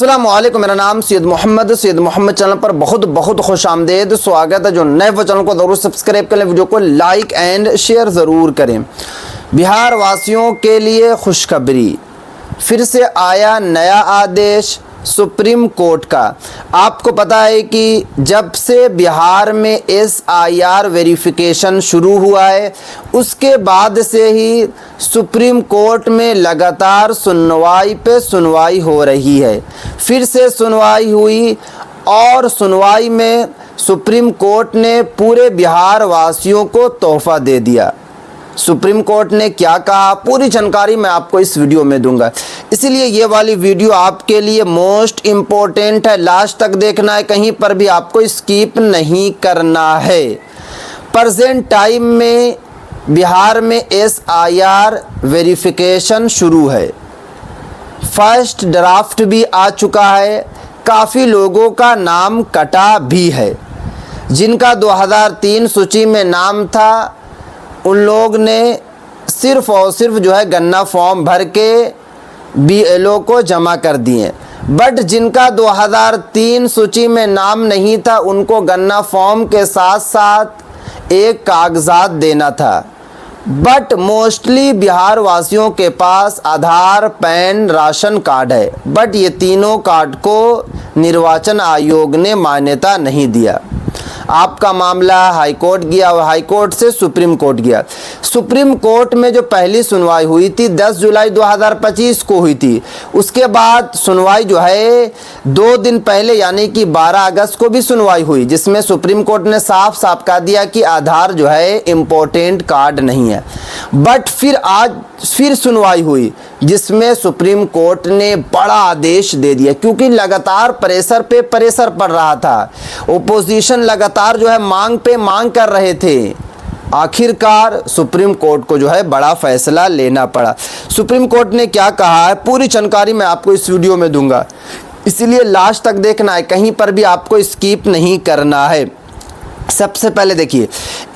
अस्सलाम वालेकुम, मेरा नाम सैयद मोहम्मद चैनल पर बहुत बहुत खुश आमदेद स्वागत है। जो नए वो चैनल को ज़रूर सब्सक्राइब करें, वीडियो को लाइक एंड शेयर ज़रूर करें। बिहार वासियों के लिए खुशखबरी, फिर से आया नया आदेश सुप्रीम कोर्ट का। आपको पता है कि जब से बिहार में SIR वेरिफिकेशन शुरू हुआ है, उसके बाद से ही सुप्रीम कोर्ट में लगातार सुनवाई पे सुनवाई हो रही है। फिर से सुनवाई हुई और सुनवाई में सुप्रीम कोर्ट ने पूरे बिहार वासियों को तोहफा दे दिया। सुप्रीम कोर्ट ने क्या कहा, पूरी जानकारी मैं आपको इस वीडियो में दूंगा, इसीलिए ये वाली वीडियो आपके लिए मोस्ट इम्पोर्टेंट है। लास्ट तक देखना है, कहीं पर भी आपको स्किप नहीं करना है। प्रेजेंट टाइम में बिहार में SIR वेरिफिकेशन शुरू है। फर्स्ट ड्राफ्ट भी आ चुका है। काफ़ी लोगों का नाम कटा भी है। जिनका 2003 सूची में नाम था, उन लोग ने सिर्फ़ और सिर्फ जो है गन्ना फॉर्म भर के BLO को जमा कर दिए। बट जिनका 2003 सूची में नाम नहीं था, उनको गन्ना फॉर्म के साथ साथ एक कागज़ात देना था। बट मोस्टली बिहार वासियों के पास आधार, पैन, राशन कार्ड है। बट ये तीनों कार्ड को निर्वाचन आयोग ने मान्यता नहीं दिया। आपका मामला हाई कोर्ट गया और हाई कोर्ट से सुप्रीम कोर्ट गया। सुप्रीम कोर्ट में जो पहली सुनवाई हुई थी 10 जुलाई 2025 को हुई थी। उसके बाद सुनवाई जो है 2 दिन पहले यानी कि 12 अगस्त को भी सुनवाई हुई, जिसमें सुप्रीम कोर्ट ने साफ साफ कह दिया कि आधार जो है इम्पोर्टेंट कार्ड नहीं है। बट फिर आज फिर सुनवाई हुई, जिसमें सुप्रीम कोर्ट ने बड़ा आदेश दे दिया, क्योंकि लगातार प्रेशर पे प्रेशर पड़ रहा था। ओपोजिशन लगातार जो है मांग पे मांग कर रहे थे। आखिरकार सुप्रीम कोर्ट को जो है बड़ा फैसला लेना पड़ा। सुप्रीम कोर्ट ने क्या कहा है, पूरी जानकारी मैं आपको इस वीडियो में दूंगा, इसीलिए लास्ट तक देखना है, कहीं पर भी आपको स्किप नहीं करना है। सबसे पहले देखिए,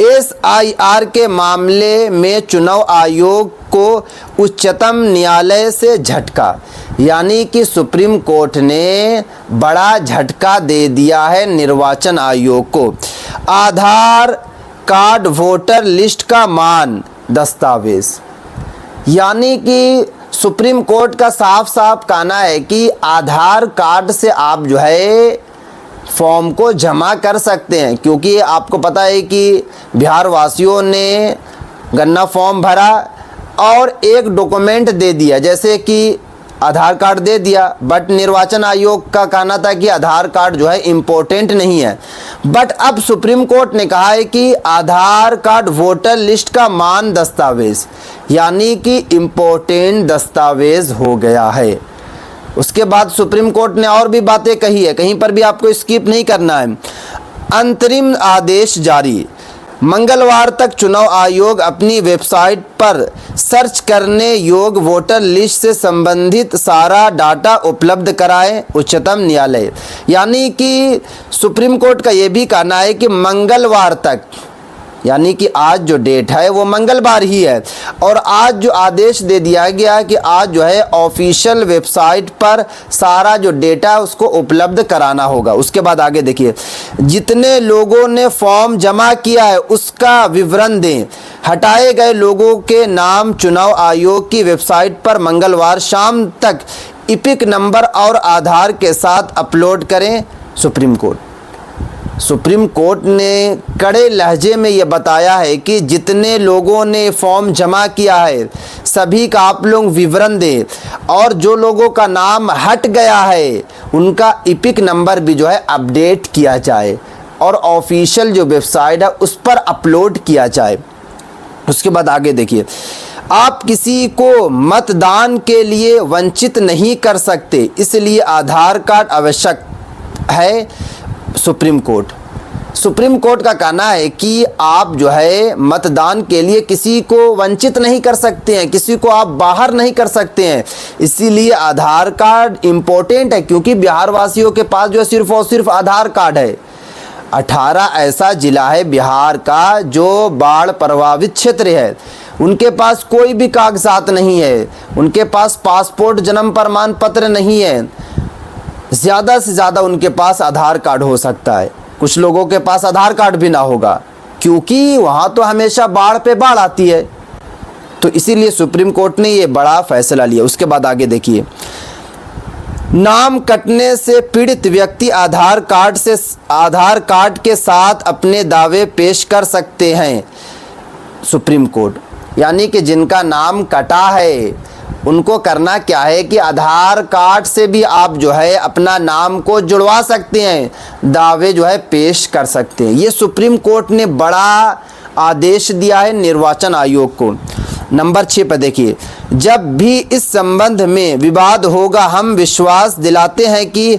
SIR के मामले में चुनाव आयोग को उच्चतम न्यायालय से झटका, यानी कि सुप्रीम कोर्ट ने बड़ा झटका दे दिया है निर्वाचन आयोग को। आधार कार्ड वोटर लिस्ट का मान दस्तावेज, यानी कि सुप्रीम कोर्ट का साफ साफ कहना है कि आधार कार्ड से आप जो है फॉर्म को जमा कर सकते हैं, क्योंकि आपको पता है कि बिहार वासियों ने गन्ना फॉर्म भरा और एक डॉक्यूमेंट दे दिया, जैसे कि आधार कार्ड दे दिया। बट निर्वाचन आयोग का कहना था कि आधार कार्ड जो है इम्पोर्टेंट नहीं है। बट अब सुप्रीम कोर्ट ने कहा है कि आधार कार्ड वोटर लिस्ट का मान दस्तावेज, यानी कि इम्पोर्टेंट दस्तावेज हो गया है। उसके बाद सुप्रीम कोर्ट ने और भी बातें कही है, कहीं पर भी आपको स्किप नहीं करना है। अंतरिम आदेश जारी, मंगलवार तक चुनाव आयोग अपनी वेबसाइट पर सर्च करने योग्य वोटर लिस्ट से संबंधित सारा डाटा उपलब्ध कराए उच्चतम न्यायालय। यानी कि सुप्रीम कोर्ट का ये भी कहना है कि मंगलवार तक, यानी कि आज जो डेट है वो मंगलवार ही है, और आज जो आदेश दे दिया गया कि आज जो है ऑफिशियल वेबसाइट पर सारा जो डेटा है उसको उपलब्ध कराना होगा। उसके बाद आगे देखिए, जितने लोगों ने फॉर्म जमा किया है उसका विवरण दें। हटाए गए लोगों के नाम चुनाव आयोग की वेबसाइट पर मंगलवार शाम तक इपिक नंबर और आधार के साथ अपलोड करें। सुप्रीम कोर्ट ने कड़े लहजे में ये बताया है कि जितने लोगों ने फॉर्म जमा किया है सभी का आप लोग विवरण दें, और जो लोगों का नाम हट गया है उनका इपिक नंबर भी जो है अपडेट किया जाए और ऑफिशियल जो वेबसाइट है उस पर अपलोड किया जाए। उसके बाद आगे देखिए, आप किसी को मतदान के लिए वंचित नहीं कर सकते, इसलिए आधार कार्ड आवश्यक है। सुप्रीम कोर्ट का कहना है कि आप जो है मतदान के लिए किसी को वंचित नहीं कर सकते हैं, किसी को आप बाहर नहीं कर सकते हैं, इसीलिए आधार कार्ड इम्पोर्टेंट है। क्योंकि बिहार वासियों के पास जो है सिर्फ और सिर्फ आधार कार्ड है। 18 ऐसा जिला है बिहार का जो बाढ़ प्रभावित क्षेत्र है, उनके पास कोई भी कागजात नहीं है, उनके पास पासपोर्ट, जन्म प्रमाण पत्र नहीं है। ज़्यादा से ज़्यादा उनके पास आधार कार्ड हो सकता है, कुछ लोगों के पास आधार कार्ड भी ना होगा, क्योंकि वहाँ तो हमेशा बाढ़ पे बाढ़ आती है। तो इसीलिए सुप्रीम कोर्ट ने ये बड़ा फैसला लिया। उसके बाद आगे देखिए, नाम कटने से पीड़ित व्यक्ति आधार कार्ड के साथ अपने दावे पेश कर सकते हैं। सुप्रीम कोर्ट यानी कि जिनका नाम कटा है उनको करना क्या है कि आधार कार्ड से भी आप जो है अपना नाम को जुड़वा सकते हैं, दावे जो है पेश कर सकते हैं। ये सुप्रीम कोर्ट ने बड़ा आदेश दिया है निर्वाचन आयोग को। नंबर 6 पर देखिए, जब भी इस संबंध में विवाद होगा हम विश्वास दिलाते हैं कि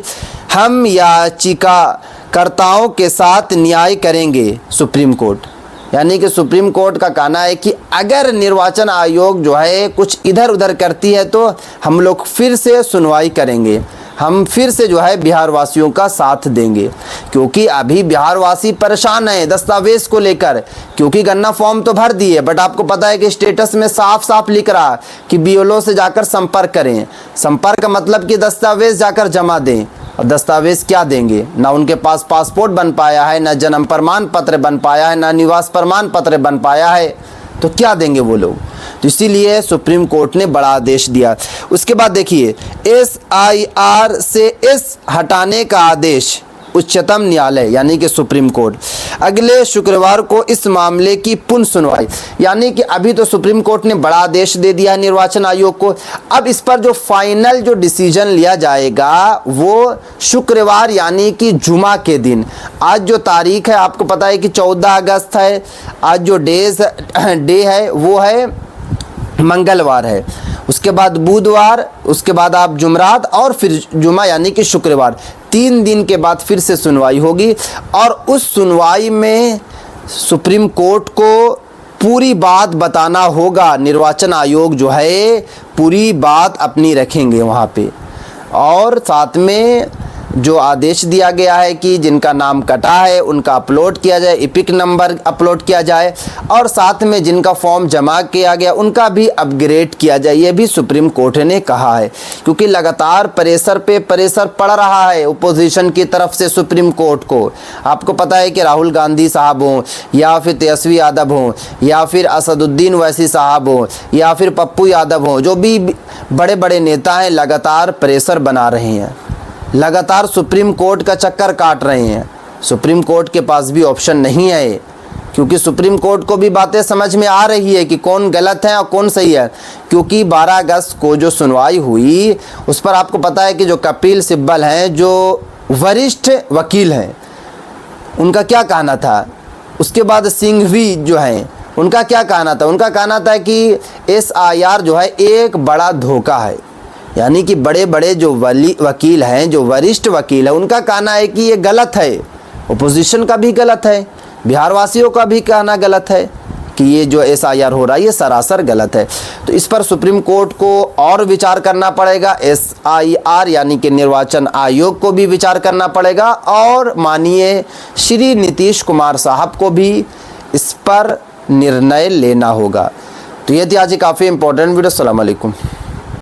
हम याचिकाकर्ताओं के साथ न्याय करेंगे। सुप्रीम कोर्ट यानी कि सुप्रीम कोर्ट का कहना है कि अगर निर्वाचन आयोग जो है कुछ इधर उधर करती है तो हम लोग फिर से सुनवाई करेंगे, हम फिर से जो है बिहार वासियों का साथ देंगे, क्योंकि अभी बिहार वासी परेशान हैं दस्तावेज़ को लेकर। क्योंकि गन्ना फॉर्म तो भर दिए, बट आपको पता है कि स्टेटस में साफ साफ लिख रहा है कि BLO से जाकर संपर्क करें। संपर्क का मतलब कि दस्तावेज़ जाकर जमा दें। और दस्तावेज़ क्या देंगे? ना उनके पास पासपोर्ट बन पाया है, ना जन्म प्रमाण पत्र बन पाया है, ना निवास प्रमाण पत्र बन पाया है, तो क्या देंगे वो लोग? तो इसीलिए सुप्रीम कोर्ट ने बड़ा आदेश दिया। उसके बाद देखिए, SIR से S हटाने का आदेश उच्चतम न्यायालय यानी कि सुप्रीम कोर्ट अगले शुक्रवार को इस मामले की पुनः सुनवाई। यानी कि अभी तो सुप्रीम कोर्ट ने बड़ा आदेश दे दिया है निर्वाचन आयोग को, अब इस पर जो फाइनल जो डिसीजन लिया जाएगा वो शुक्रवार यानी कि जुमा के दिन। आज जो तारीख है आपको पता है कि 14 अगस्त है। आज जो डे है वो है मंगलवार है, उसके बाद बुधवार, उसके बाद आप जुमरात और फिर जुमा यानी कि शुक्रवार। 3 दिन के बाद फिर से सुनवाई होगी और उस सुनवाई में सुप्रीम कोर्ट को पूरी बात बताना होगा। निर्वाचन आयोग जो है पूरी बात अपनी रखेंगे वहाँ पे, और साथ में जो आदेश दिया गया है कि जिनका नाम कटा है उनका अपलोड किया जाए, इपिक नंबर अपलोड किया जाए, और साथ में जिनका फॉर्म जमा किया गया उनका भी अपग्रेड किया जाए, ये भी सुप्रीम कोर्ट ने कहा है। क्योंकि लगातार प्रेशर पे प्रेशर पड़ रहा है ओपोजिशन की तरफ से सुप्रीम कोर्ट को। आपको पता है कि राहुल गांधी साहब हों या फिर तेजस्वी यादव हों या फिर असदुद्दीन ओवैसी साहब हों या फिर पप्पू यादव हों, जो भी बड़े बड़े नेता हैं लगातार प्रेशर बना रहे हैं, लगातार सुप्रीम कोर्ट का चक्कर काट रहे हैं। सुप्रीम कोर्ट के पास भी ऑप्शन नहीं है, क्योंकि सुप्रीम कोर्ट को भी बातें समझ में आ रही है कि कौन गलत है और कौन सही है। क्योंकि 12 अगस्त को जो सुनवाई हुई उस पर आपको पता है कि जो कपिल सिब्बल हैं, जो वरिष्ठ वकील हैं, उनका क्या कहना था। उसके बाद सिंघवी जो हैं उनका क्या कहना था। उनका कहना था कि SIR जो है एक बड़ा धोखा है। यानी कि बड़े बड़े जो वकील हैं, जो वरिष्ठ वकील हैं, उनका कहना है कि ये गलत है। ओपोजिशन का भी गलत है, बिहार वासियों का भी कहना गलत है कि ये जो SIR हो रहा है ये सरासर गलत है। तो इस पर सुप्रीम कोर्ट को और विचार करना पड़ेगा, SIR यानी कि निर्वाचन आयोग को भी विचार करना पड़ेगा, और माननीय श्री नीतीश कुमार साहब को भी इस पर निर्णय लेना होगा। तो ये थी आज काफ़ी इंपॉर्टेंट वीडियो। अस्सलाम वालेकुम।